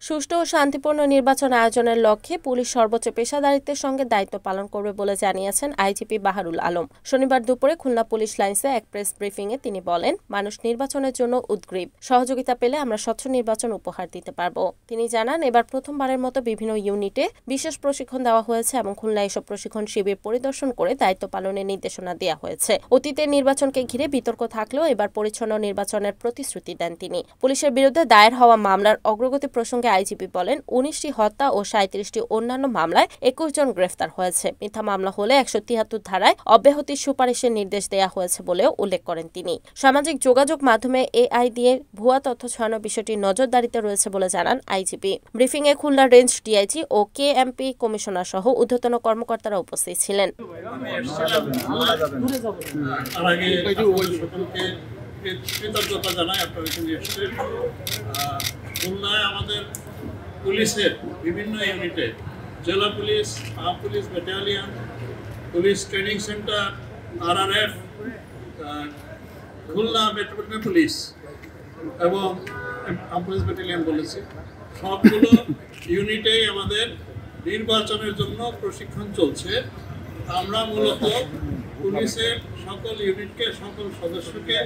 সুষ্ঠু ও শান্তিপূর্ণ নির্বাচন আয়োজনের লক্ষ্যে পুলিশ সর্বোচ্চ পেশাদারিত্বের সঙ্গে দায়িত্ব পালন করবে বলে জানিয়েছেন আইজিপি বাহারুল আলম। শনিবার দুপুরে খুলনা পুলিশ লাইন্সে এক প্রেস ব্রিফিংয়ে তিনি বলেন, মানুষ নির্বাচনের জন্য উদগ্রীব। সহযোগিতা পেলে আমরা স্বচ্ছ নির্বাচন উপহার দিতে পারব। তিনি জানান, এবার প্রথমবারের মতো বিভিন্ন ইউনিটে বিশেষ প্রশিক্ষণ দেওয়া হয়েছে এবং খুলনায় এসব প্রশিক্ষণ শিবির পরিদর্শন করে দায়িত্ব পালনের নির্দেশনা দেওয়া হয়েছে। অতীতের নির্বাচনকে ঘিরে বিতর্ক থাকলেও এবার পরিচ্ছন্ন নির্বাচনের প্রতিশ্রুতি দেন তিনি। পুলিশের বিরুদ্ধে দায়ের হওয়া মামলার অগ্রগতি প্রসঙ্গে আইজিপি বলেন, ১৯টি হত্যা ও ৩৭টি অন্যান্য মামলায় ২১ জন গ্রেফতার হয়েছে। মিথ্যা মামলা হলে ১৭৩ ধারায় অব্যাহতির সুপারিশের নির্দেশ দেওয়া হয়েছে বলেও উল্লেখ করেন তিনি। সামাজিক যোগাযোগ মাধ্যমে এআই দিয়ে ভুয়া তথ্য ছড়ানোর বিষয়টি নজরদারিতে রয়েছে বলে জানান আইজিপি। ব্রিফিংয়ে খুলনা রেঞ্জ ডিআইজি ও কেএমপি কমিশনার সহ ঊর্ধ্বতন কর্মকর্তারা উপস্থিত ছিলেন। কৃতজ্ঞতা জানাই আপনারা এখানে এসেছেন। খুলনায় আমাদের পুলিশের বিভিন্ন ইউনিটে, জেলা police, police battalion, police training centre, RRF, Khulna metropolitan police এবং পুলিশ ব্যাটালিয়ন বলেছি, সবগুলো ইউনিটেই আমাদের নির্বাচনের জন্য প্রশিক্ষণ চলছে। আমরা মূলত পুলিশের সকল ইউনিটকে, সকল সদস্যকে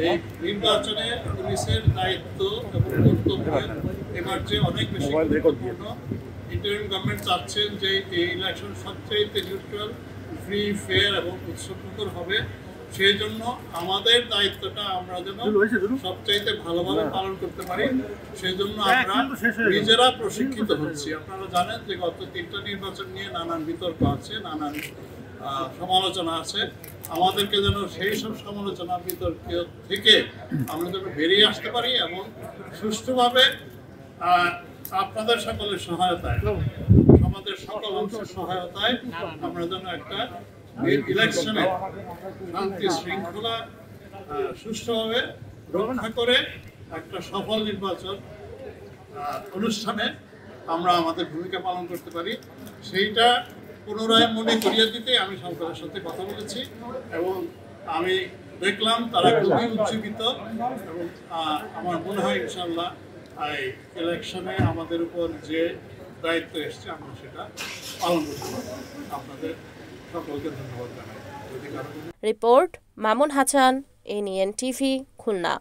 এই নির্বাচনে পুলিশের দায়িত্ব এবং কর্তব্য এবার যে অনেক বেশি গুরুত্বপূর্ণ। ইন্টারিম গভর্নমেন্ট চাচ্ছেন যে এই ইলেকশন সবচাইতে নিউট্রাল, ফ্রি, ফেয়ার এবং উৎসবমুখর হবে। সেই জন্য আমাদের দায়িত্বটা আমরা যেন সবচাইতে ভালোভাবে পালন করতে পারি, সেই জন্য আমরা নিজেরা প্রশিক্ষিত হচ্ছি। আপনারা জানেন যে গত 3টা নির্বাচন নিয়ে নানান বিতর্ক আছে, নানান সমালোচনা আছে। আমাদেরকে যেন সেই সব সমালোচনা বিতর্ক থেকে আমরা যেন বেরিয়ে আসতে পারি এবং সুষ্ঠুভাবে আপনাদের সকলের সহায়তায়, আমাদের সকল অংশের সহায়তায় আমরা যেন একটা ইলেকশনে শান্তি শৃঙ্খলা সুষ্ঠুভাবে রক্ষা করে একটা সফল নির্বাচন অনুষ্ঠানে আমরা আমাদের ভূমিকা পালন করতে পারি। সেইটা পুনরায় মনে করিয়ে দিতে আমি সরকারের সাথে কথা বলেছি এবং আমি দেখলাম তারা খুবই উজ্জীবিত এবং আমার মনে হয় ইনশাল্লাহ এই ইলেকশনে আমাদের উপর যে দায়িত্ব এসছে আমরা সেটা পালন করতে পারব। আপনাদের সকলকে ধন্যবাদ জানাই। Report Mamun Hasan, NN TV, Khulna.